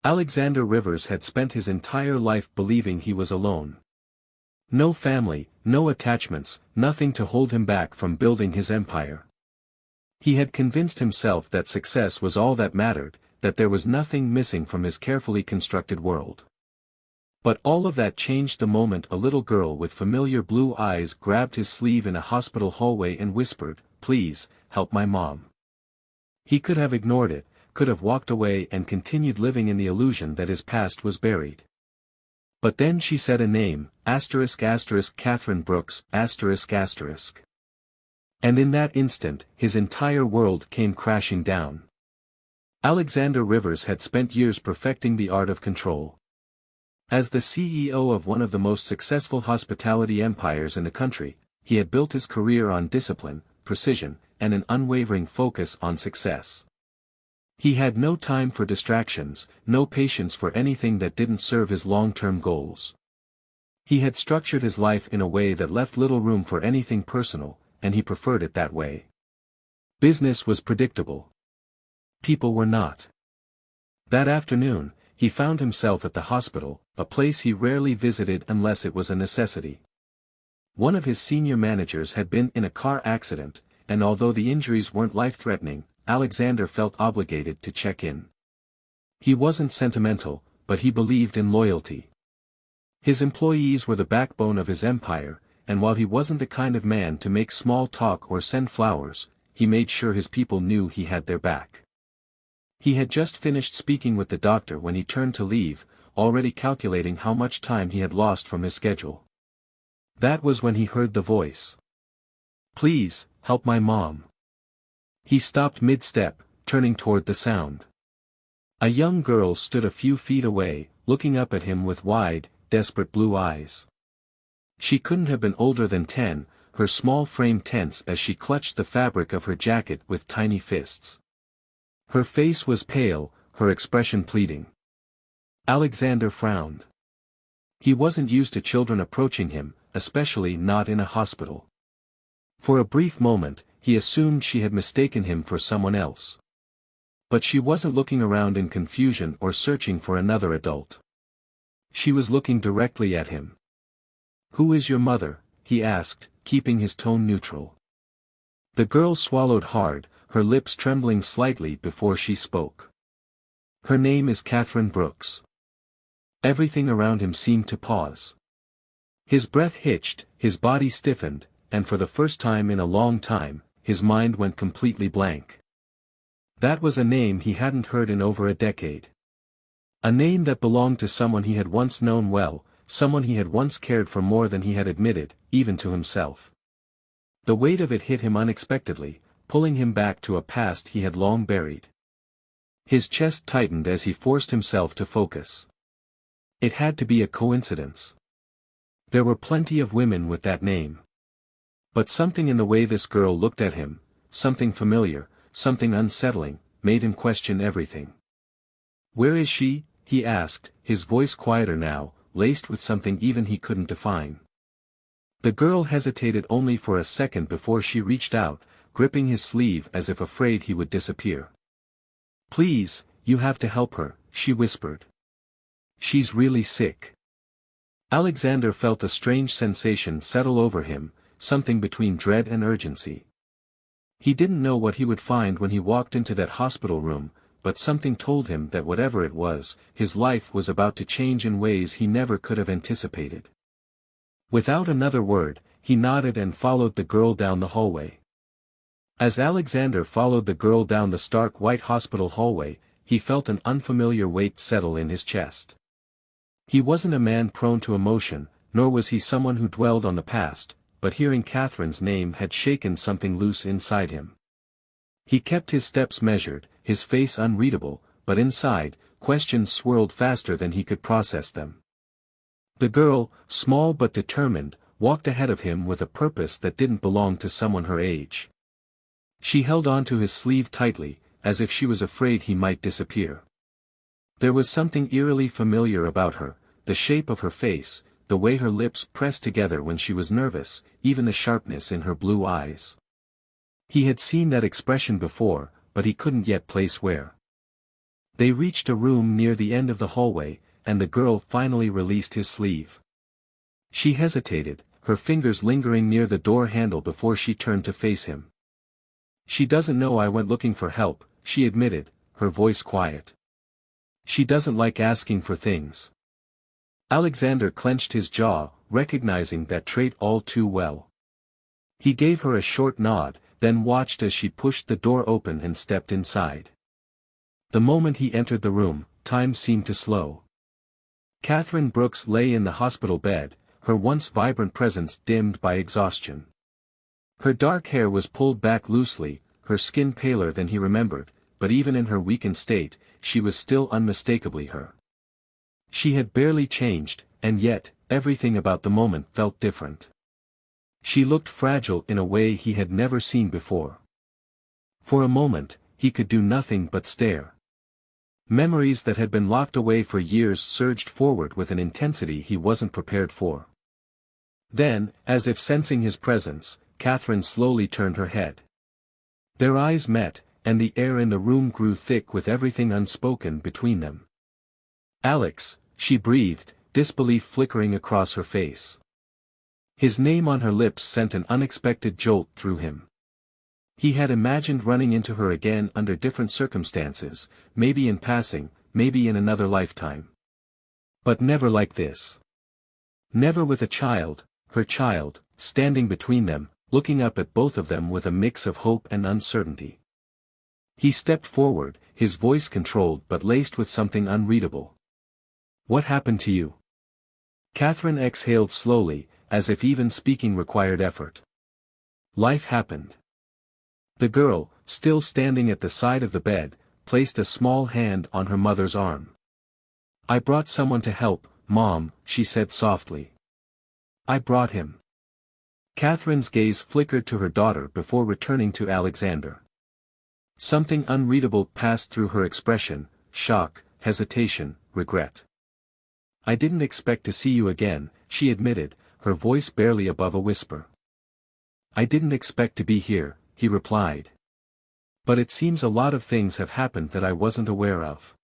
Alexander Rivers had spent his entire life believing he was alone. No family, no attachments, nothing to hold him back from building his empire. He had convinced himself that success was all that mattered, that there was nothing missing from his carefully constructed world. But all of that changed the moment a little girl with familiar blue eyes grabbed his sleeve in a hospital hallway and whispered, "Please, help my mom." He could have ignored it, could have walked away and continued living in the illusion that his past was buried. But then she said a name, Catherine Brooks, And in that instant, his entire world came crashing down. Alexander Rivers had spent years perfecting the art of control. As the CEO of one of the most successful hospitality empires in the country, he had built his career on discipline, precision, and an unwavering focus on success. He had no time for distractions, no patience for anything that didn't serve his long-term goals. He had structured his life in a way that left little room for anything personal, and he preferred it that way. Business was predictable. People were not. That afternoon, he found himself at the hospital, a place he rarely visited unless it was a necessity. One of his senior managers had been in a car accident, and although the injuries weren't life-threatening, Alexander felt obligated to check in. He wasn't sentimental, but he believed in loyalty. His employees were the backbone of his empire, and while he wasn't the kind of man to make small talk or send flowers, he made sure his people knew he had their back. He had just finished speaking with the doctor when he turned to leave, already calculating how much time he had lost from his schedule. That was when he heard the voice. "Please, help my mom." He stopped mid-step, turning toward the sound. A young girl stood a few feet away, looking up at him with wide, desperate blue eyes. She couldn't have been older than 10, her small frame tense as she clutched the fabric of her jacket with tiny fists. Her face was pale, her expression pleading. Alexander frowned. He wasn't used to children approaching him, especially not in a hospital. For a brief moment, he assumed she had mistaken him for someone else. But she wasn't looking around in confusion or searching for another adult. She was looking directly at him. "Who is your mother?" he asked, keeping his tone neutral. The girl swallowed hard, her lips trembling slightly before she spoke. "Her name is Catherine Brooks." Everything around him seemed to pause. His breath hitched, his body stiffened, and for the first time in a long time, his mind went completely blank. That was a name he hadn't heard in over a decade. A name that belonged to someone he had once known well, someone he had once cared for more than he had admitted, even to himself. The weight of it hit him unexpectedly, pulling him back to a past he had long buried. His chest tightened as he forced himself to focus. It had to be a coincidence. There were plenty of women with that name. But something in the way this girl looked at him, something familiar, something unsettling, made him question everything. "Where is she?" he asked, his voice quieter now, laced with something even he couldn't define. The girl hesitated only for a second before she reached out, gripping his sleeve as if afraid he would disappear. "Please, you have to help her," she whispered. "She's really sick." Alexander felt a strange sensation settle over him, something between dread and urgency. He didn't know what he would find when he walked into that hospital room, but something told him that whatever it was, his life was about to change in ways he never could have anticipated. Without another word, he nodded and followed the girl down the hallway. As Alexander followed the girl down the stark white hospital hallway, he felt an unfamiliar weight settle in his chest. He wasn't a man prone to emotion, nor was he someone who dwelled on the past, but hearing Catherine's name had shaken something loose inside him. He kept his steps measured, his face unreadable, but inside, questions swirled faster than he could process them. The girl, small but determined, walked ahead of him with a purpose that didn't belong to someone her age. She held onto his sleeve tightly, as if she was afraid he might disappear. There was something eerily familiar about her, the shape of her face, the way her lips pressed together when she was nervous, even the sharpness in her blue eyes. He had seen that expression before, but he couldn't yet place where. They reached a room near the end of the hallway, and the girl finally released his sleeve. She hesitated, her fingers lingering near the door handle before she turned to face him. "She doesn't know I went looking for help," she admitted, her voice quiet. "She doesn't like asking for things." Alexander clenched his jaw, recognizing that trait all too well. He gave her a short nod, then watched as she pushed the door open and stepped inside. The moment he entered the room, time seemed to slow. Catherine Brooks lay in the hospital bed, her once vibrant presence dimmed by exhaustion. Her dark hair was pulled back loosely, her skin paler than he remembered, but even in her weakened state, she was still unmistakably her. She had barely changed, and yet, everything about the moment felt different. She looked fragile in a way he had never seen before. For a moment, he could do nothing but stare. Memories that had been locked away for years surged forward with an intensity he wasn't prepared for. Then, as if sensing his presence, Catherine slowly turned her head. Their eyes met, and the air in the room grew thick with everything unspoken between them. "Alex," she breathed, disbelief flickering across her face. His name on her lips sent an unexpected jolt through him. He had imagined running into her again under different circumstances, maybe in passing, maybe in another lifetime. But never like this. Never with a child, her child, standing between them, looking up at both of them with a mix of hope and uncertainty. He stepped forward, his voice controlled but laced with something unreadable. "What happened to you?" Catherine exhaled slowly, as if even speaking required effort. "Life happened." The girl, still standing at the side of the bed, placed a small hand on her mother's arm. "I brought someone to help, Mom," she said softly. "I brought him." Catherine's gaze flickered to her daughter before returning to Alexander. Something unreadable passed through her expression: shock, hesitation, regret. "I didn't expect to see you again," she admitted, her voice barely above a whisper. "I didn't expect to be here," he replied. "But it seems a lot of things have happened that I wasn't aware of."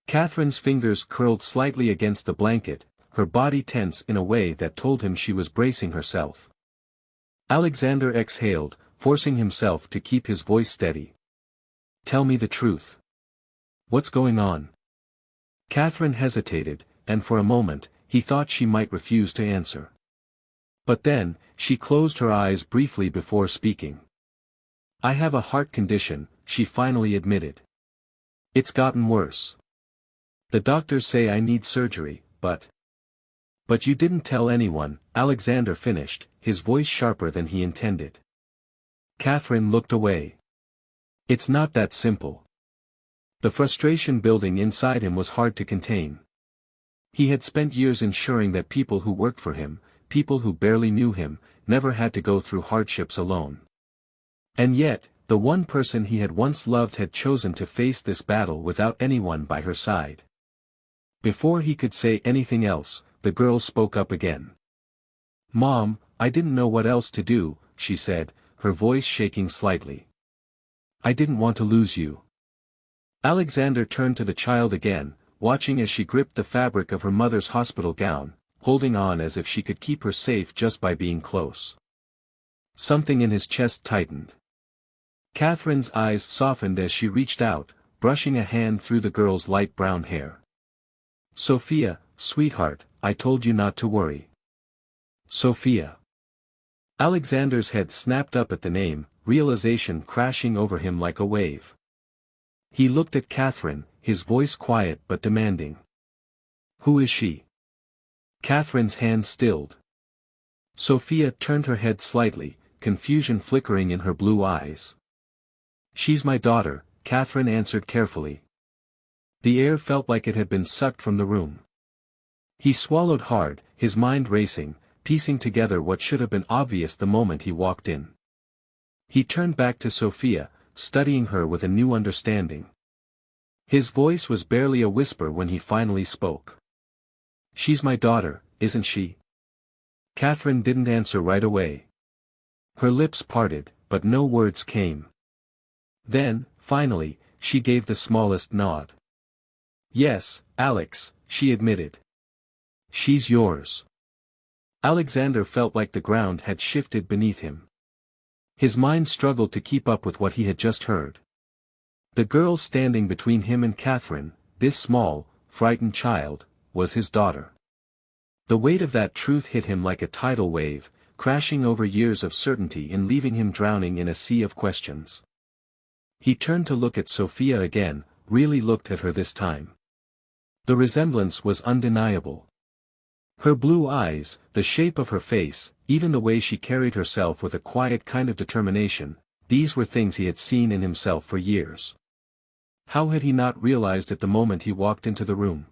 Catherine's fingers curled slightly against the blanket, her body tense in a way that told him she was bracing herself. Alexander exhaled, forcing himself to keep his voice steady. "Tell me the truth. What's going on?" Catherine hesitated, and for a moment, he thought she might refuse to answer. But then, she closed her eyes briefly before speaking. "I have a heart condition," she finally admitted. "It's gotten worse. The doctors say I need surgery, but..." "But you didn't tell anyone," Alexander finished, his voice sharper than he intended. Catherine looked away. "It's not that simple." The frustration building inside him was hard to contain. He had spent years ensuring that people who worked for him, people who barely knew him, never had to go through hardships alone. And yet, the one person he had once loved had chosen to face this battle without anyone by her side. Before he could say anything else, the girl spoke up again. "Mom, I didn't know what else to do," she said, her voice shaking slightly. "I didn't want to lose you." Alexander turned to the child again, watching as she gripped the fabric of her mother's hospital gown, holding on as if she could keep her safe just by being close. Something in his chest tightened. Catherine's eyes softened as she reached out, brushing a hand through the girl's light brown hair. "Sophia, sweetheart, I told you not to worry." "Sophia." Alexander's head snapped up at the name, realization crashing over him like a wave. He looked at Catherine, his voice quiet but demanding. "Who is she?" Catherine's hand stilled. Sophia turned her head slightly, confusion flickering in her blue eyes. "She's my daughter," Catherine answered carefully. The air felt like it had been sucked from the room. He swallowed hard, his mind racing, piecing together what should have been obvious the moment he walked in. He turned back to Sophia, studying her with a new understanding. His voice was barely a whisper when he finally spoke. "She's my daughter, isn't she?" Catherine didn't answer right away. Her lips parted, but no words came. Then, finally, she gave the smallest nod. Yes, Alex, she admitted. She's yours. Alexander felt like the ground had shifted beneath him. His mind struggled to keep up with what he had just heard. The girl standing between him and Catherine, this small, frightened child, was his daughter. The weight of that truth hit him like a tidal wave, crashing over years of certainty and leaving him drowning in a sea of questions. He turned to look at Sophia again, really looked at her this time. The resemblance was undeniable. Her blue eyes, the shape of her face, even the way she carried herself with a quiet kind of determination, these were things he had seen in himself for years. How had he not realized it the moment he walked into the room?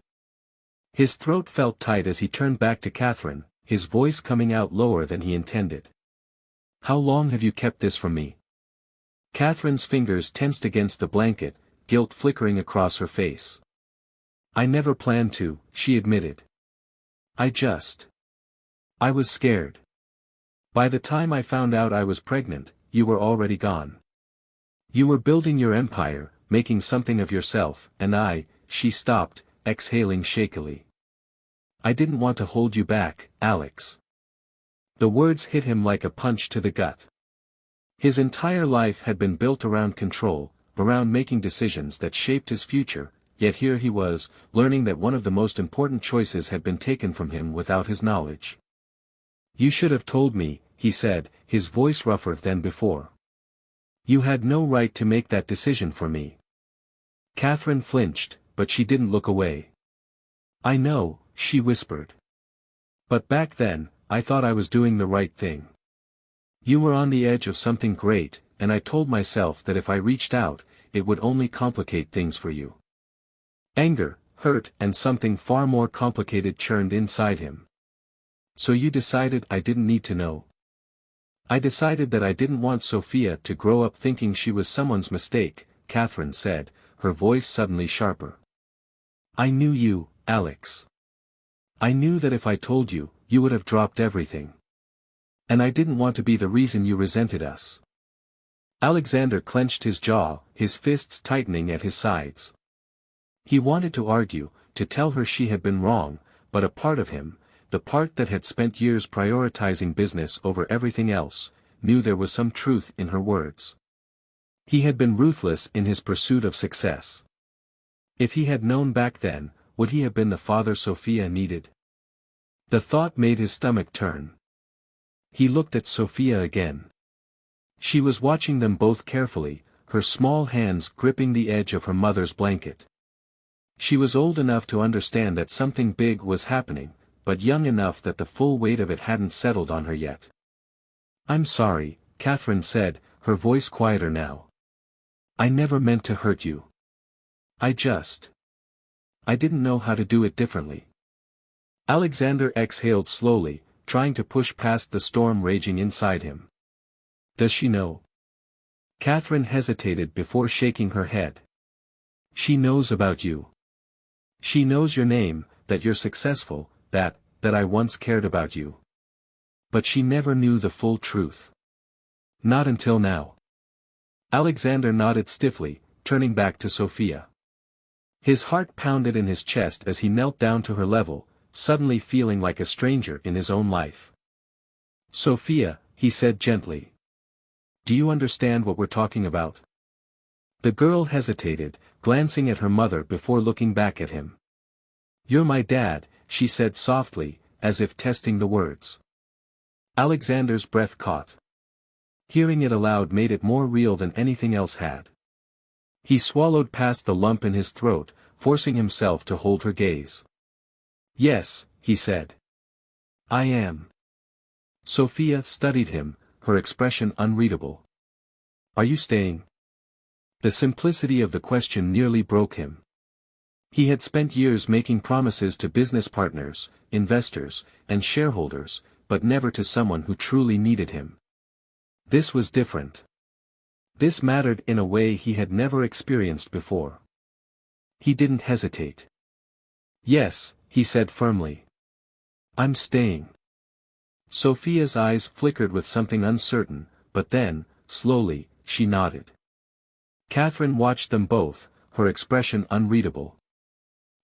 His throat felt tight as he turned back to Catherine, his voice coming out lower than he intended. How long have you kept this from me? Catherine's fingers tensed against the blanket, guilt flickering across her face. I never planned to, she admitted. I was scared. By the time I found out I was pregnant, you were already gone. You were building your empire, making something of yourself, and she stopped, exhaling shakily. I didn't want to hold you back, Alex. The words hit him like a punch to the gut. His entire life had been built around control, around making decisions that shaped his future, yet here he was, learning that one of the most important choices had been taken from him without his knowledge. You should have told me, he said, his voice rougher than before. You had no right to make that decision for me. Catherine flinched, but she didn't look away. I know, she whispered. But back then, I thought I was doing the right thing. You were on the edge of something great, and I told myself that if I reached out, it would only complicate things for you. Anger, hurt, and something far more complicated churned inside him. So you decided I didn't need to know. I decided that I didn't want Sophia to grow up thinking she was someone's mistake, Catherine said, her voice suddenly sharper. I knew you, Alex. I knew that if I told you, you would have dropped everything. And I didn't want to be the reason you resented us. Alexander clenched his jaw, his fists tightening at his sides. He wanted to argue, to tell her she had been wrong, but a part of him, the part that had spent years prioritizing business over everything else, knew there was some truth in her words. He had been ruthless in his pursuit of success. If he had known back then, would he have been the father Sophia needed? The thought made his stomach turn. He looked at Sophia again. She was watching them both carefully, her small hands gripping the edge of her mother's blanket. She was old enough to understand that something big was happening, but young enough that the full weight of it hadn't settled on her yet. I'm sorry, Catherine said, her voice quieter now. I never meant to hurt you. I didn't know how to do it differently. Alexander exhaled slowly, trying to push past the storm raging inside him. Does she know? Catherine hesitated before shaking her head. She knows about you. She knows your name, that you're successful, that I once cared about you. But she never knew the full truth. Not until now. Alexander nodded stiffly, turning back to Sophia. His heart pounded in his chest as he knelt down to her level, suddenly feeling like a stranger in his own life. Sophia, he said gently. Do you understand what we're talking about? The girl hesitated, glancing at her mother before looking back at him. You're my dad, she said softly, as if testing the words. Alexander's breath caught. Hearing it aloud made it more real than anything else had. He swallowed past the lump in his throat, forcing himself to hold her gaze. Yes, he said. I am. Sophia studied him, her expression unreadable. Are you staying? The simplicity of the question nearly broke him. He had spent years making promises to business partners, investors, and shareholders, but never to someone who truly needed him. This was different. This mattered in a way he had never experienced before. He didn't hesitate. Yes, he said firmly. I'm staying. Sophia's eyes flickered with something uncertain, but then, slowly, she nodded. Catherine watched them both, her expression unreadable.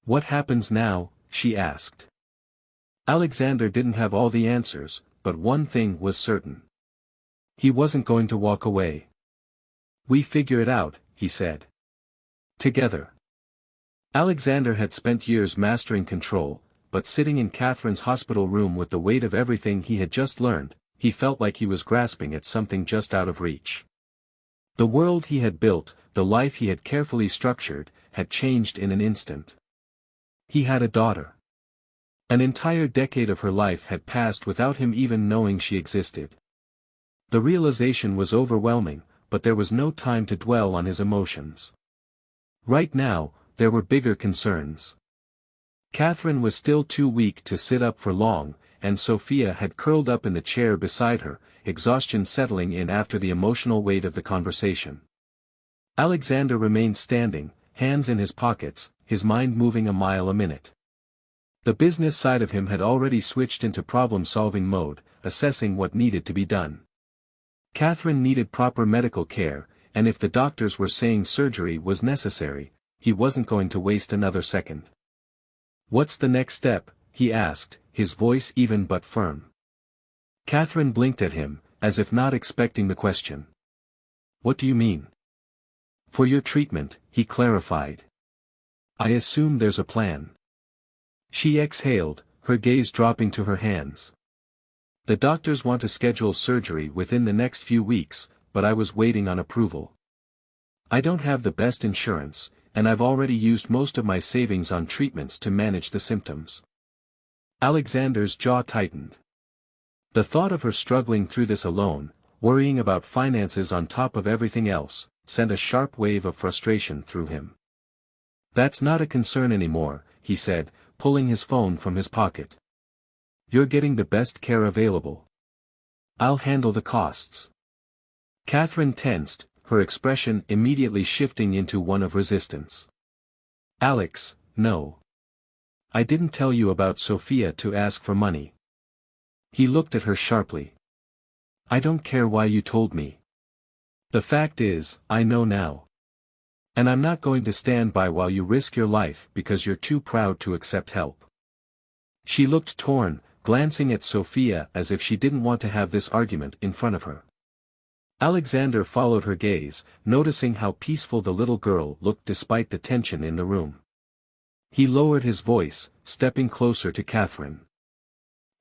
What happens now? She asked. Alexander didn't have all the answers, but one thing was certain. He wasn't going to walk away. We figure it out, he said. Together. Alexander had spent years mastering control, but sitting in Catherine's hospital room with the weight of everything he had just learned, he felt like he was grasping at something just out of reach. The world he had built, the life he had carefully structured, had changed in an instant. He had a daughter. An entire decade of her life had passed without him even knowing she existed. The realization was overwhelming, but there was no time to dwell on his emotions. Right now, there were bigger concerns. Catherine was still too weak to sit up for long, and Sophia had curled up in the chair beside her, exhaustion settling in after the emotional weight of the conversation. Alexander remained standing, hands in his pockets, his mind moving a mile a minute. The business side of him had already switched into problem-solving mode, assessing what needed to be done. Catherine needed proper medical care, and if the doctors were saying surgery was necessary, he wasn't going to waste another second. "What's the next step?" he asked, his voice even but firm. Catherine blinked at him, as if not expecting the question. "What do you mean?" "For your treatment," he clarified. "I assume there's a plan." She exhaled, her gaze dropping to her hands. "The doctors want to schedule surgery within the next few weeks, but I was waiting on approval. I don't have the best insurance, and I've already used most of my savings on treatments to manage the symptoms." Alexander's jaw tightened. The thought of her struggling through this alone, worrying about finances on top of everything else, sent a sharp wave of frustration through him. "That's not a concern anymore," he said, pulling his phone from his pocket. "You're getting the best care available. I'll handle the costs." Catherine tensed, her expression immediately shifting into one of resistance. "Alex, no. I didn't tell you about Sophia to ask for money." He looked at her sharply. "I don't care why you told me. The fact is, I know now. And I'm not going to stand by while you risk your life because you're too proud to accept help." She looked torn, glancing at Sophia as if she didn't want to have this argument in front of her. Alexander followed her gaze, noticing how peaceful the little girl looked despite the tension in the room. He lowered his voice, stepping closer to Catherine.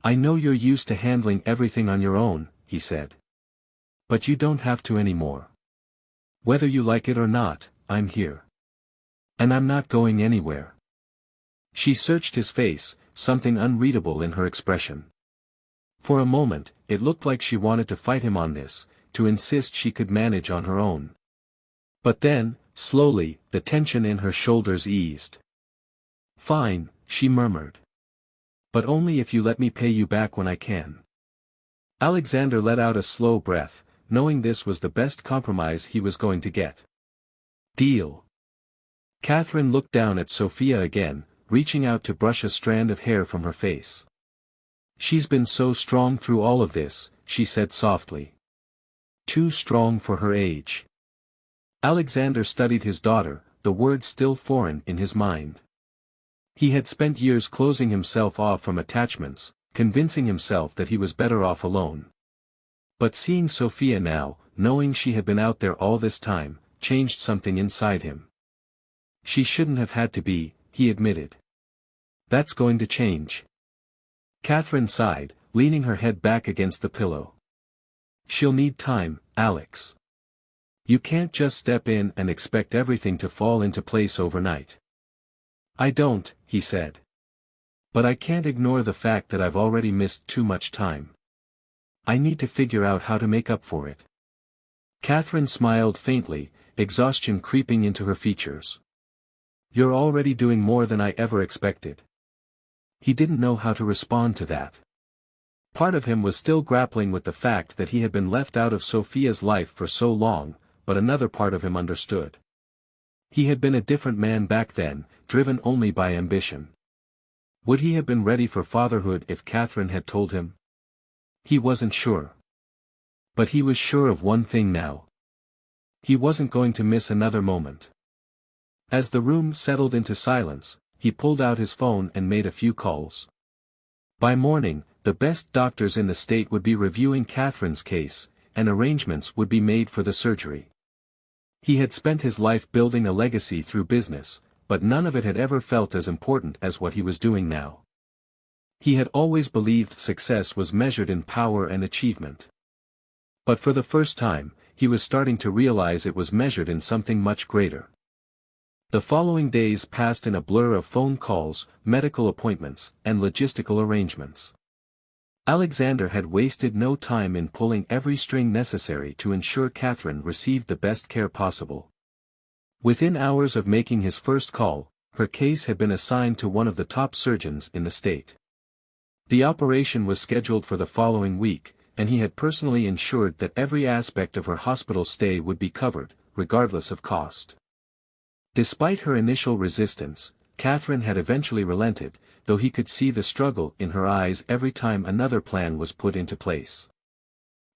"I know you're used to handling everything on your own," he said. "But you don't have to anymore. Whether you like it or not, I'm here. And I'm not going anywhere." She searched his face, something unreadable in her expression. For a moment, it looked like she wanted to fight him on this, to insist she could manage on her own. But then, slowly, the tension in her shoulders eased. "Fine," she murmured. "But only if you let me pay you back when I can." Alexander let out a slow breath, knowing this was the best compromise he was going to get. "Deal." Catherine looked down at Sophia again, reaching out to brush a strand of hair from her face. "She's been so strong through all of this," she said softly. "Too strong for her age." Alexander studied his daughter, the word still foreign in his mind. He had spent years closing himself off from attachments, convincing himself that he was better off alone. But seeing Sophia now, knowing she had been out there all this time, changed something inside him. "She shouldn't have had to be," he admitted. "That's going to change." Catherine sighed, leaning her head back against the pillow. "She'll need time, Alex. You can't just step in and expect everything to fall into place overnight." "I don't," he said. "But I can't ignore the fact that I've already missed too much time. I need to figure out how to make up for it." Catherine smiled faintly, exhaustion creeping into her features. "You're already doing more than I ever expected." He didn't know how to respond to that. Part of him was still grappling with the fact that he had been left out of Sophia's life for so long, but another part of him understood. He had been a different man back then, driven only by ambition. Would he have been ready for fatherhood if Catherine had told him? He wasn't sure. But he was sure of one thing now. He wasn't going to miss another moment. As the room settled into silence, he pulled out his phone and made a few calls. By morning, the best doctors in the state would be reviewing Catherine's case, and arrangements would be made for the surgery. He had spent his life building a legacy through business, but none of it had ever felt as important as what he was doing now. He had always believed success was measured in power and achievement. But for the first time, he was starting to realize it was measured in something much greater. The following days passed in a blur of phone calls, medical appointments, and logistical arrangements. Alexander had wasted no time in pulling every string necessary to ensure Catherine received the best care possible. Within hours of making his first call, her case had been assigned to one of the top surgeons in the state. The operation was scheduled for the following week, and he had personally ensured that every aspect of her hospital stay would be covered, regardless of cost. Despite her initial resistance, Catherine had eventually relented, though he could see the struggle in her eyes every time another plan was put into place.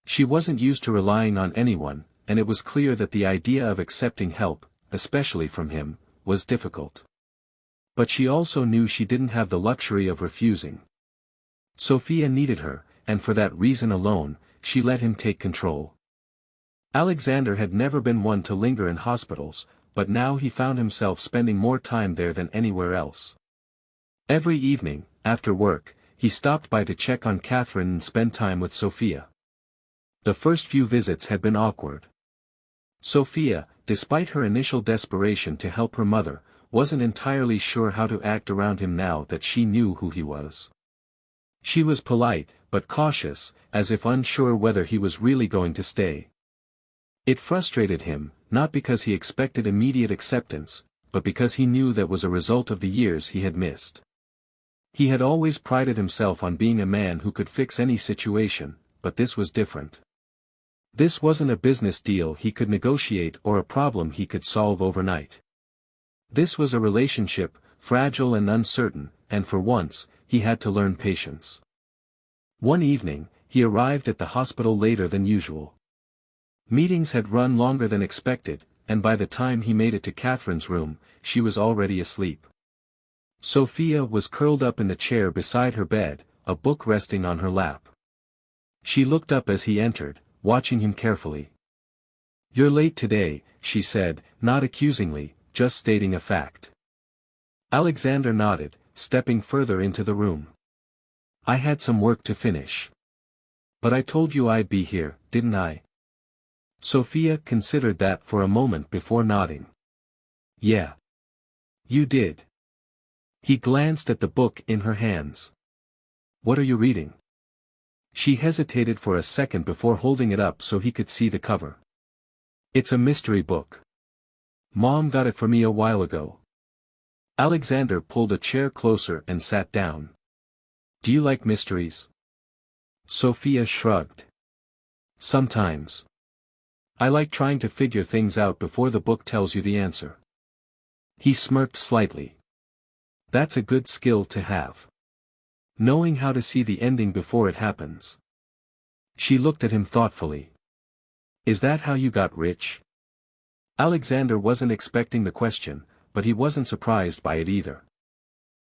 She wasn't used to relying on anyone, and it was clear that the idea of accepting help, especially from him, was difficult. But she also knew she didn't have the luxury of refusing. Sophia needed her, and for that reason alone, she let him take control. Alexander had never been one to linger in hospitals, but now he found himself spending more time there than anywhere else. Every evening, after work, he stopped by to check on Catherine and spend time with Sophia. The first few visits had been awkward. Sophia, despite her initial desperation to help her mother, wasn't entirely sure how to act around him now that she knew who he was. She was polite, but cautious, as if unsure whether he was really going to stay. It frustrated him, not because he expected immediate acceptance, but because he knew that was a result of the years he had missed. He had always prided himself on being a man who could fix any situation, but this was different. This wasn't a business deal he could negotiate or a problem he could solve overnight. This was a relationship, fragile and uncertain, and for once, he had to learn patience. One evening, he arrived at the hospital later than usual. Meetings had run longer than expected, and by the time he made it to Catherine's room, she was already asleep. Sophia was curled up in the chair beside her bed, a book resting on her lap. She looked up as he entered, watching him carefully. "You're late today," she said, not accusingly, just stating a fact. Alexander nodded, stepping further into the room. "I had some work to finish. But I told you I'd be here, didn't I?" Sophia considered that for a moment before nodding. "Yeah. You did." He glanced at the book in her hands. "What are you reading?" She hesitated for a second before holding it up so he could see the cover. "It's a mystery book. Mom got it for me a while ago." Alexander pulled a chair closer and sat down. "Do you like mysteries?" Sophia shrugged. "Sometimes. I like trying to figure things out before the book tells you the answer." He smirked slightly. "That's a good skill to have. Knowing how to see the ending before it happens." She looked at him thoughtfully. "Is that how you got rich?" Alexander wasn't expecting the question, but he wasn't surprised by it either.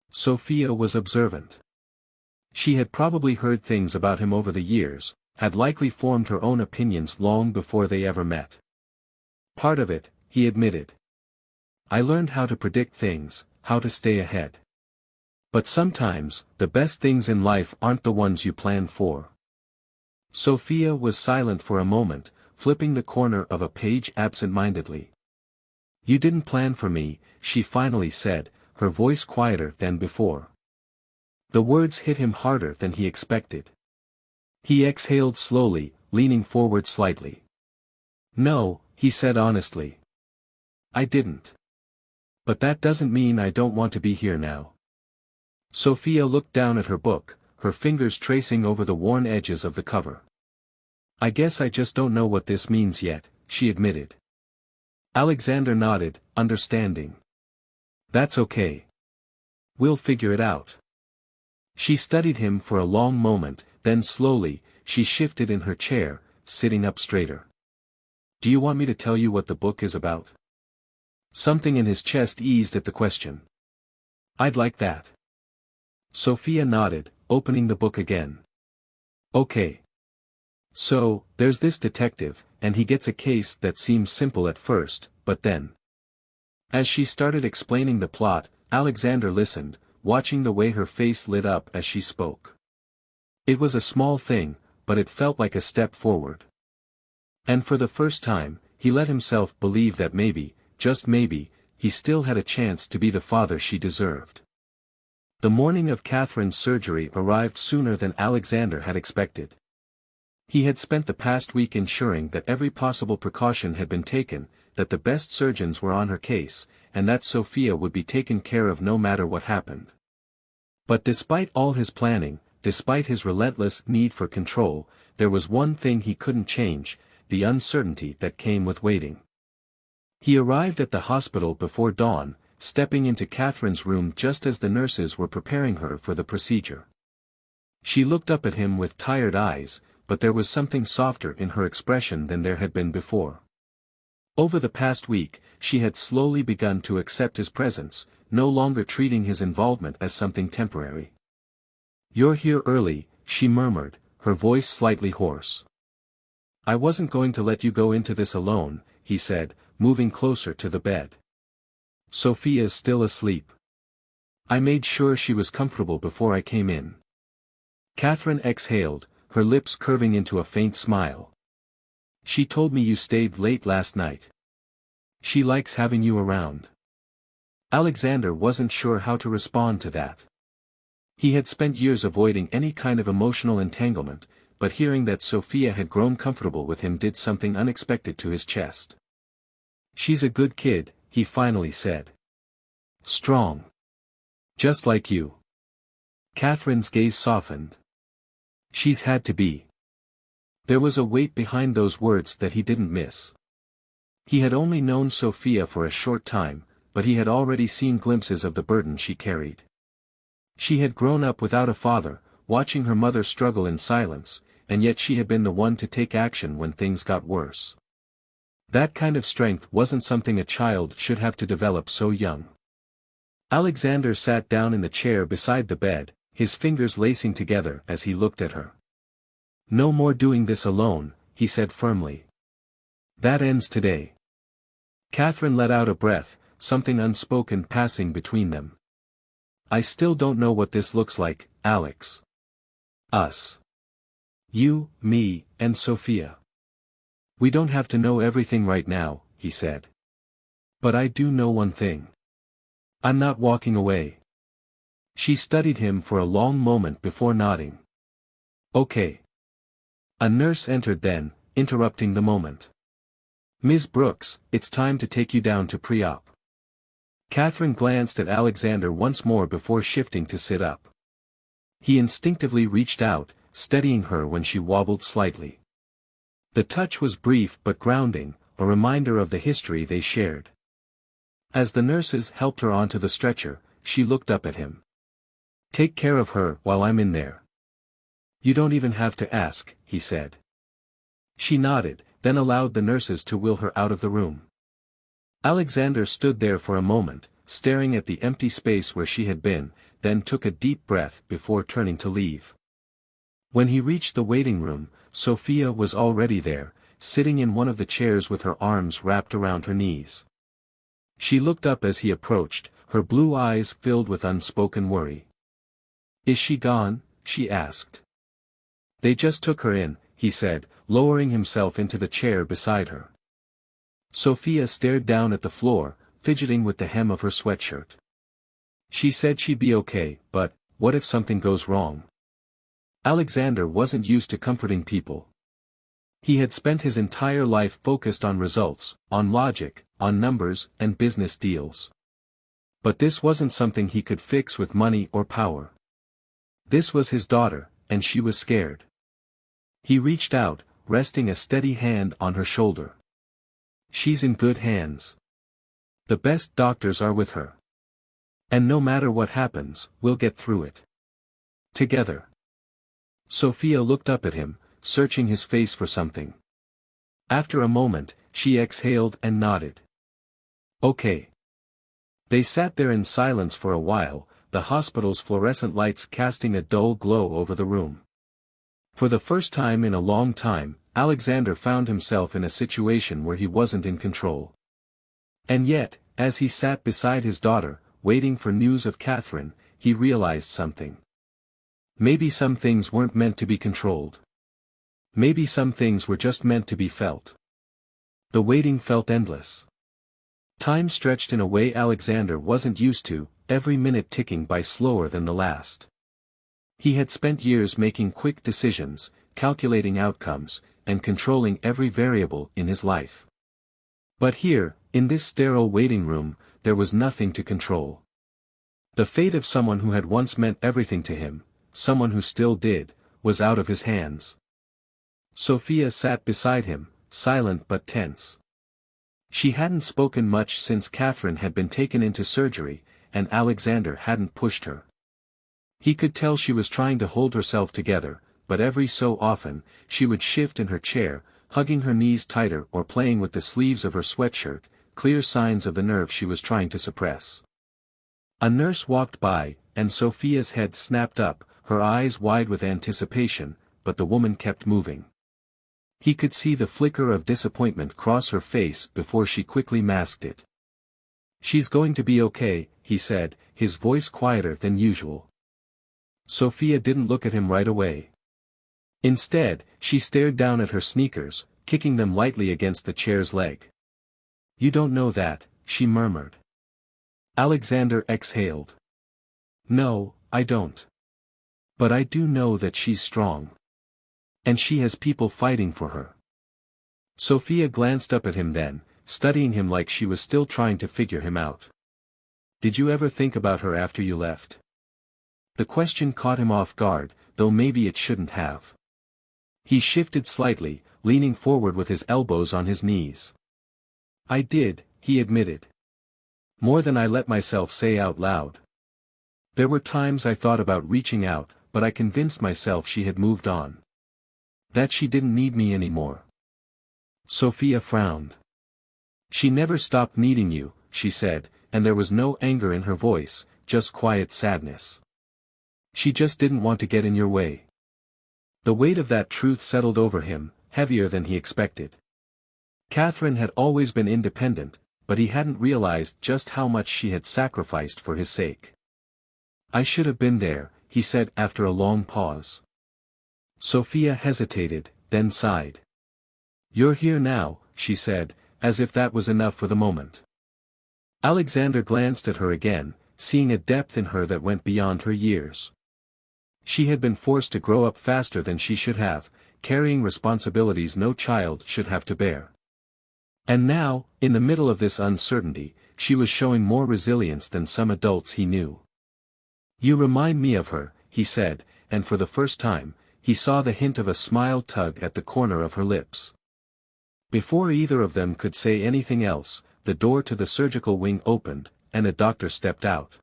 Sophia was observant. She had probably heard things about him over the years, had likely formed her own opinions long before they ever met. "Part of it," he admitted. "I learned how to predict things, how to stay ahead. But sometimes, the best things in life aren't the ones you plan for." Sophia was silent for a moment, flipping the corner of a page absent-mindedly. "You didn't plan for me," she finally said, her voice quieter than before. The words hit him harder than he expected. He exhaled slowly, leaning forward slightly. "No," he said honestly. "I didn't. But that doesn't mean I don't want to be here now." Sophia looked down at her book, her fingers tracing over the worn edges of the cover. "I guess I just don't know what this means yet," she admitted. Alexander nodded, understanding. "That's okay. We'll figure it out." She studied him for a long moment, then slowly, she shifted in her chair, sitting up straighter. "Do you want me to tell you what the book is about?" Something in his chest eased at the question. I'd like that. Sophia nodded, opening the book again. Okay. So, there's this detective, and he gets a case that seems simple at first, but then. As she started explaining the plot, Alexander listened, watching the way her face lit up as she spoke. It was a small thing, but it felt like a step forward. And for the first time, he let himself believe that maybe, just maybe, he still had a chance to be the father she deserved. The morning of Catherine's surgery arrived sooner than Alexander had expected. He had spent the past week ensuring that every possible precaution had been taken, that the best surgeons were on her case, and that Sophia would be taken care of no matter what happened. But despite all his planning, despite his relentless need for control, there was one thing he couldn't change, the uncertainty that came with waiting. He arrived at the hospital before dawn, stepping into Catherine's room just as the nurses were preparing her for the procedure. She looked up at him with tired eyes, but there was something softer in her expression than there had been before. Over the past week, she had slowly begun to accept his presence, no longer treating his involvement as something temporary. "You're here early," she murmured, her voice slightly hoarse. "I wasn't going to let you go into this alone," he said, moving closer to the bed. "Sophia's still asleep. I made sure she was comfortable before I came in." Catherine exhaled, her lips curving into a faint smile. "She told me you stayed late last night. She likes having you around." Alexander wasn't sure how to respond to that. He had spent years avoiding any kind of emotional entanglement, but hearing that Sophia had grown comfortable with him did something unexpected to his chest. "She's a good kid," he finally said. "Strong. Just like you." Catherine's gaze softened. "She's had to be." There was a weight behind those words that he didn't miss. He had only known Sophia for a short time, but he had already seen glimpses of the burden she carried. She had grown up without a father, watching her mother struggle in silence, and yet she had been the one to take action when things got worse. That kind of strength wasn't something a child should have to develop so young. Alexander sat down in the chair beside the bed, his fingers lacing together as he looked at her. "No more doing this alone," he said firmly. "That ends today." Catherine let out a breath, something unspoken passing between them. "I still don't know what this looks like, Alex. Us. You, me, and Sophia. We don't have to know everything right now," he said. "But I do know one thing. I'm not walking away." She studied him for a long moment before nodding. "Okay." A nurse entered then, interrupting the moment. "Ms. Brooks, it's time to take you down to pre-op." Catherine glanced at Alexander once more before shifting to sit up. He instinctively reached out, steadying her when she wobbled slightly. The touch was brief but grounding, a reminder of the history they shared. As the nurses helped her onto the stretcher, she looked up at him. "Take care of her while I'm in there." "You don't even have to ask," he said. She nodded, then allowed the nurses to wheel her out of the room. Alexander stood there for a moment, staring at the empty space where she had been, then took a deep breath before turning to leave. When he reached the waiting room, Sophia was already there, sitting in one of the chairs with her arms wrapped around her knees. She looked up as he approached, her blue eyes filled with unspoken worry. "Is she gone?" she asked. "They just took her in," he said, lowering himself into the chair beside her. Sophia stared down at the floor, fidgeting with the hem of her sweatshirt. "She said she'd be okay, but, what if something goes wrong?" Alexander wasn't used to comforting people. He had spent his entire life focused on results, on logic, on numbers, and business deals. But this wasn't something he could fix with money or power. This was his daughter, and she was scared. He reached out, resting a steady hand on her shoulder. "She's in good hands. The best doctors are with her. And no matter what happens, we'll get through it. Together." Sophia looked up at him, searching his face for something. After a moment, she exhaled and nodded. "Okay. They sat there in silence for a while, the hospital's fluorescent lights casting a dull glow over the room. For the first time in a long time, Alexander found himself in a situation where he wasn't in control. And yet, as he sat beside his daughter, waiting for news of Catherine, he realized something. Maybe some things weren't meant to be controlled. Maybe some things were just meant to be felt. The waiting felt endless. Time stretched in a way Alexander wasn't used to, every minute ticking by slower than the last. He had spent years making quick decisions, calculating outcomes, and controlling every variable in his life. But here, in this sterile waiting room, there was nothing to control. The fate of someone who had once meant everything to him, someone who still did, was out of his hands. Sophia sat beside him, silent but tense. She hadn't spoken much since Catherine had been taken into surgery, and Alexander hadn't pushed her. He could tell she was trying to hold herself together, but every so often, she would shift in her chair, hugging her knees tighter or playing with the sleeves of her sweatshirt, clear signs of the nerve she was trying to suppress. A nurse walked by, and Sophia's head snapped up, her eyes wide with anticipation, but the woman kept moving. He could see the flicker of disappointment cross her face before she quickly masked it. "She's going to be okay," he said, his voice quieter than usual. Sophia didn't look at him right away. Instead, she stared down at her sneakers, kicking them lightly against the chair's leg. "You don't know that," she murmured. Alexander exhaled. "No, I don't. But I do know that she's strong. And she has people fighting for her." Sophia glanced up at him then, studying him like she was still trying to figure him out. "Did you ever think about her after you left?" The question caught him off guard, though maybe it shouldn't have. He shifted slightly, leaning forward with his elbows on his knees. "I did," he admitted. "More than I let myself say out loud. There were times I thought about reaching out, but I convinced myself she had moved on. That she didn't need me anymore." Sophia frowned. "She never stopped needing you," she said, and there was no anger in her voice, just quiet sadness. "She just didn't want to get in your way." The weight of that truth settled over him, heavier than he expected. Catherine had always been independent, but he hadn't realized just how much she had sacrificed for his sake. "I should have been there," he said after a long pause. Sophia hesitated, then sighed. "You're here now," she said, as if that was enough for the moment. Alexander glanced at her again, seeing a depth in her that went beyond her years. She had been forced to grow up faster than she should have, carrying responsibilities no child should have to bear. And now, in the middle of this uncertainty, she was showing more resilience than some adults he knew. "You remind me of her," he said, and for the first time, he saw the hint of a smile tug at the corner of her lips. Before either of them could say anything else, the door to the surgical wing opened, and a doctor stepped out.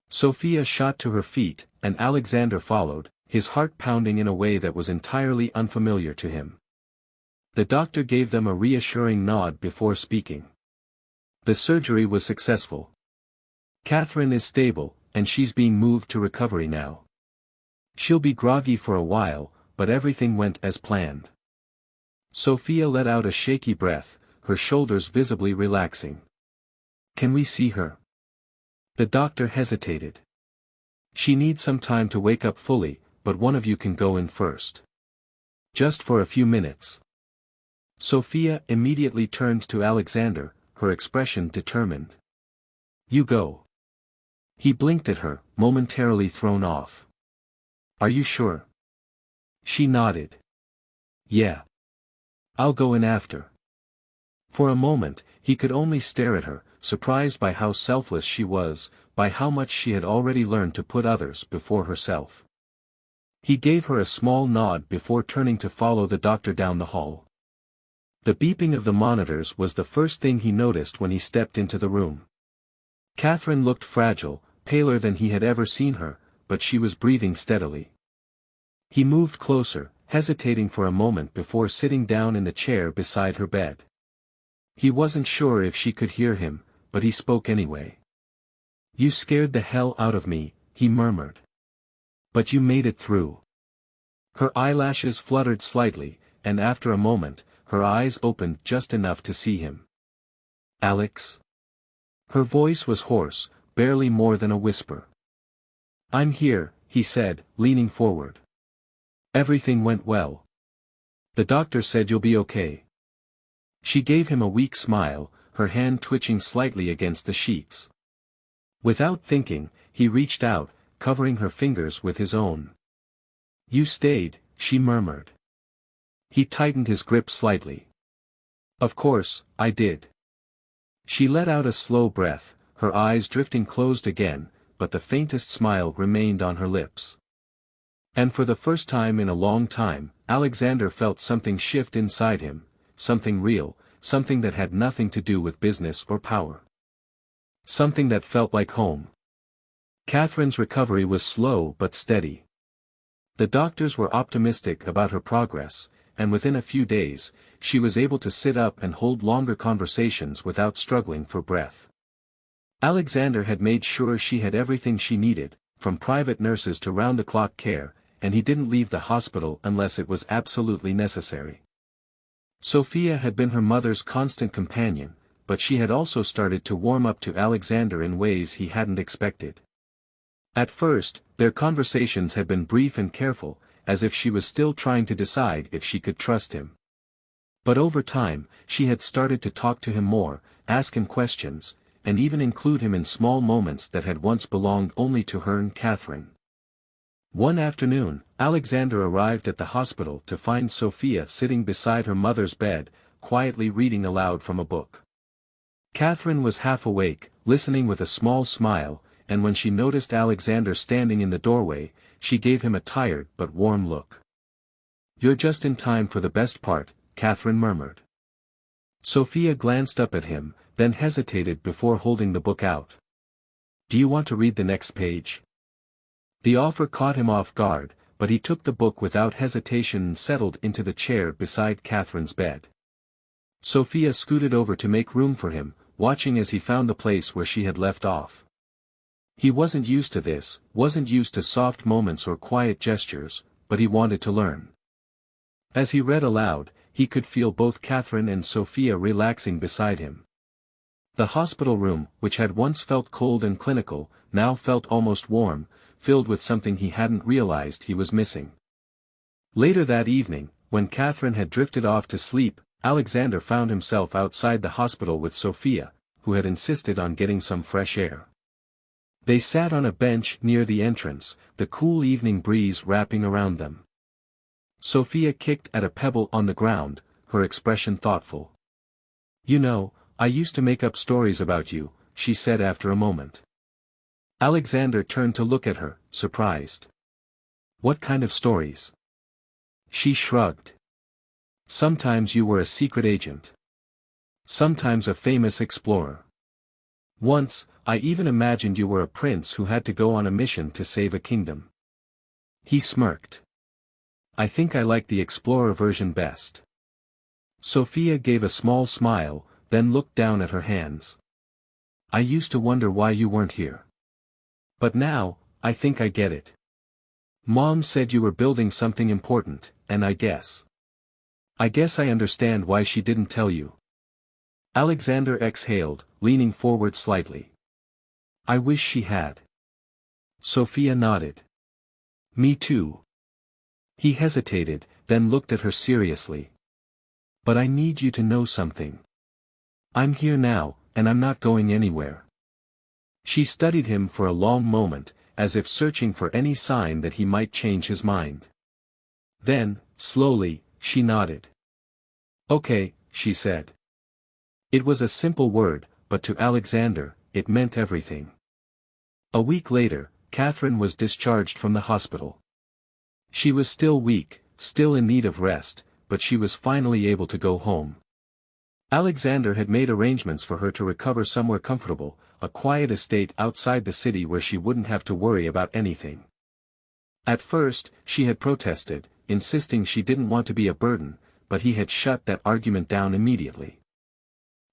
Sophia shot to her feet, and Alexander followed, his heart pounding in a way that was entirely unfamiliar to him. The doctor gave them a reassuring nod before speaking. "The surgery was successful. Catherine is stable, and she's being moved to recovery now. She'll be groggy for a while, but everything went as planned." Sophia let out a shaky breath, her shoulders visibly relaxing. "Can we see her?" The doctor hesitated. "She needs some time to wake up fully, but one of you can go in first. Just for a few minutes." Sophia immediately turned to Alexander, her expression determined. "You go." He blinked at her, momentarily thrown off. "Are you sure?" She nodded. "Yeah. I'll go in after." For a moment, he could only stare at her, surprised by how selfless she was, by how much she had already learned to put others before herself. He gave her a small nod before turning to follow the doctor down the hall. The beeping of the monitors was the first thing he noticed when he stepped into the room. Catherine looked fragile, paler than he had ever seen her, but she was breathing steadily. He moved closer, hesitating for a moment before sitting down in the chair beside her bed. He wasn't sure if she could hear him, but he spoke anyway. You scared the hell out of me, he murmured. But you made it through. Her eyelashes fluttered slightly, and after a moment, her eyes opened just enough to see him. Alex? Her voice was hoarse, barely more than a whisper. I'm here, he said, leaning forward. Everything went well. The doctor said you'll be okay. She gave him a weak smile, her hand twitching slightly against the sheets. Without thinking, he reached out, covering her fingers with his own. You stayed, she murmured. He tightened his grip slightly. Of course, I did. She let out a slow breath, her eyes drifting closed again, but the faintest smile remained on her lips. And for the first time in a long time, Alexander felt something shift inside him, something real, something that had nothing to do with business or power. Something that felt like home. Catherine's recovery was slow but steady. The doctors were optimistic about her progress, and within a few days, she was able to sit up and hold longer conversations without struggling for breath. Alexander had made sure she had everything she needed, from private nurses to round-the-clock care, and he didn't leave the hospital unless it was absolutely necessary. Sophia had been her mother's constant companion, but she had also started to warm up to Alexander in ways he hadn't expected. At first, their conversations had been brief and careful, as if she was still trying to decide if she could trust him. But over time, she had started to talk to him more, ask him questions, and even include him in small moments that had once belonged only to her and Catherine. One afternoon, Alexander arrived at the hospital to find Sophia sitting beside her mother's bed, quietly reading aloud from a book. Catherine was half awake, listening with a small smile, and when she noticed Alexander standing in the doorway, she gave him a tired but warm look. You're just in time for the best part, Catherine murmured. Sophia glanced up at him, then hesitated before holding the book out. Do you want to read the next page? The offer caught him off guard, but he took the book without hesitation and settled into the chair beside Catherine's bed. Sophia scooted over to make room for him, watching as he found the place where she had left off. He wasn't used to this, wasn't used to soft moments or quiet gestures, but he wanted to learn. As he read aloud, he could feel both Catherine and Sophia relaxing beside him. The hospital room, which had once felt cold and clinical, now felt almost warm, filled with something he hadn't realized he was missing. Later that evening, when Catherine had drifted off to sleep, Alexander found himself outside the hospital with Sophia, who had insisted on getting some fresh air. They sat on a bench near the entrance, the cool evening breeze wrapping around them. Sophia kicked at a pebble on the ground, her expression thoughtful. You know, I used to make up stories about you, she said after a moment. Alexander turned to look at her, surprised. What kind of stories? She shrugged. Sometimes you were a secret agent. Sometimes a famous explorer. Once, I even imagined you were a prince who had to go on a mission to save a kingdom. He smirked. I think I like the explorer version best. Sophia gave a small smile, then looked down at her hands. I used to wonder why you weren't here. But now, I think I get it. Mom said you were building something important, and I guess I understand why she didn't tell you. Alexander exhaled, leaning forward slightly. I wish she had. Sophia nodded. Me too. He hesitated, then looked at her seriously. But I need you to know something. I'm here now, and I'm not going anywhere. She studied him for a long moment, as if searching for any sign that he might change his mind. Then, slowly, she nodded. Okay, she said. It was a simple word, but to Alexander, it meant everything. A week later, Catherine was discharged from the hospital. She was still weak, still in need of rest, but she was finally able to go home. Alexander had made arrangements for her to recover somewhere comfortable, a quiet estate outside the city where she wouldn't have to worry about anything. At first, she had protested, insisting she didn't want to be a burden, but he had shut that argument down immediately.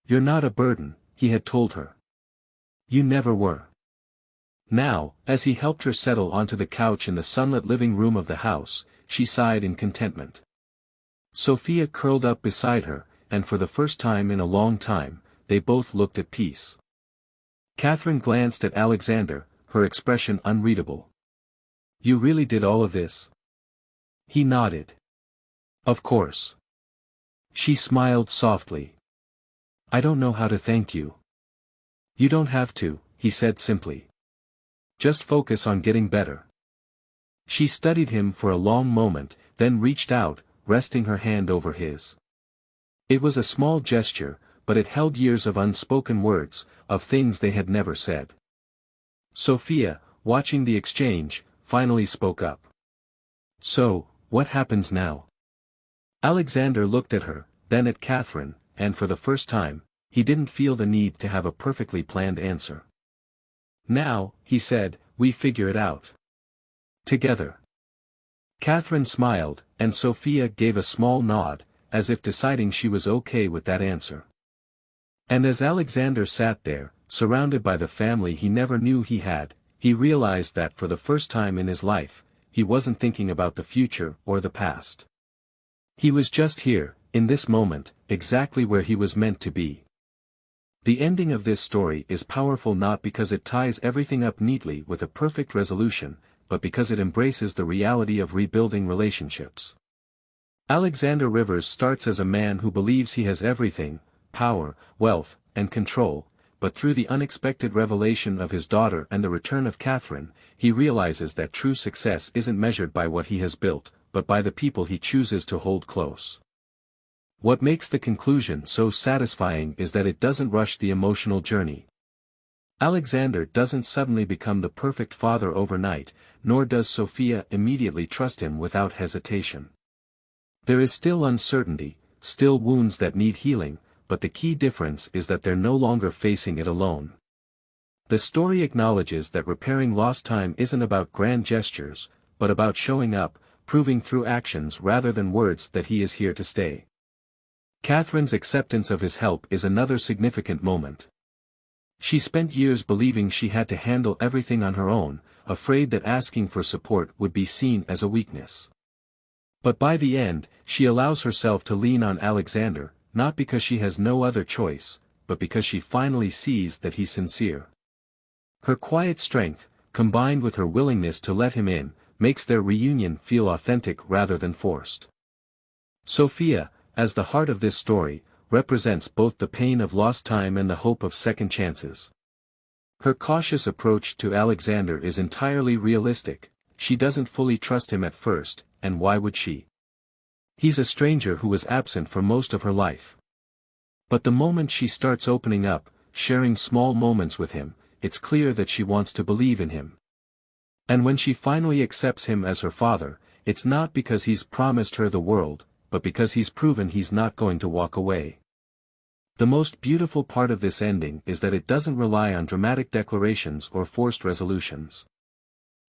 You're not a burden, he had told her. You never were. Now, as he helped her settle onto the couch in the sunlit living room of the house, she sighed in contentment. Sophia curled up beside her, and for the first time in a long time, they both looked at peace. Catherine glanced at Alexander, her expression unreadable. "You really did all of this?" He nodded. "Of course." She smiled softly. "I don't know how to thank you." "You don't have to," he said simply. "Just focus on getting better." She studied him for a long moment, then reached out, resting her hand over his. It was a small gesture, but it held years of unspoken words, of things they had never said. Sophia, watching the exchange, finally spoke up. "So, what happens now?" Alexander looked at her, then at Catherine, and for the first time, he didn't feel the need to have a perfectly planned answer. "Now," he said, "we figure it out. Together." Catherine smiled, and Sophia gave a small nod, as if deciding she was okay with that answer. And as Alexander sat there, surrounded by the family he never knew he had, he realized that for the first time in his life, he wasn't thinking about the future or the past. He was just here, in this moment, exactly where he was meant to be. The ending of this story is powerful not because it ties everything up neatly with a perfect resolution, but because it embraces the reality of rebuilding relationships. Alexander Rivers starts as a man who believes he has everything, power, wealth, and control, but through the unexpected revelation of his daughter and the return of Catherine, he realizes that true success isn't measured by what he has built, but by the people he chooses to hold close. What makes the conclusion so satisfying is that it doesn't rush the emotional journey. Alexander doesn't suddenly become the perfect father overnight, nor does Sophia immediately trust him without hesitation. There is still uncertainty, still wounds that need healing, but the key difference is that they're no longer facing it alone. The story acknowledges that repairing lost time isn't about grand gestures, but about showing up, proving through actions rather than words that he is here to stay. Catherine's acceptance of his help is another significant moment. She spent years believing she had to handle everything on her own, afraid that asking for support would be seen as a weakness. But by the end, she allows herself to lean on Alexander, not because she has no other choice, but because she finally sees that he's sincere. Her quiet strength, combined with her willingness to let him in, makes their reunion feel authentic rather than forced. Sophia, as the heart of this story, represents both the pain of lost time and the hope of second chances. Her cautious approach to Alexander is entirely realistic. She doesn't fully trust him at first, and why would she? He's a stranger who was absent for most of her life. But the moment she starts opening up, sharing small moments with him, it's clear that she wants to believe in him. And when she finally accepts him as her father, it's not because he's promised her the world, but because he's proven he's not going to walk away. The most beautiful part of this ending is that it doesn't rely on dramatic declarations or forced resolutions.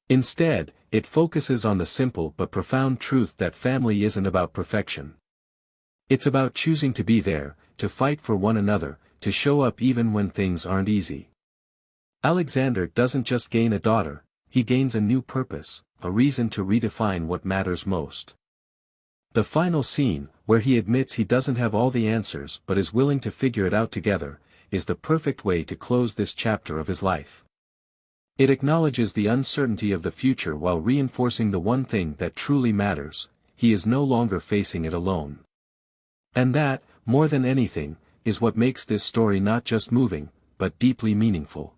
Instead, it focuses on the simple but profound truth that family isn't about perfection. It's about choosing to be there, to fight for one another, to show up even when things aren't easy. Alexander doesn't just gain a daughter, he gains a new purpose, a reason to redefine what matters most. The final scene, where he admits he doesn't have all the answers but is willing to figure it out together, is the perfect way to close this chapter of his life. It acknowledges the uncertainty of the future while reinforcing the one thing that truly matters: he is no longer facing it alone. And that, more than anything, is what makes this story not just moving, but deeply meaningful.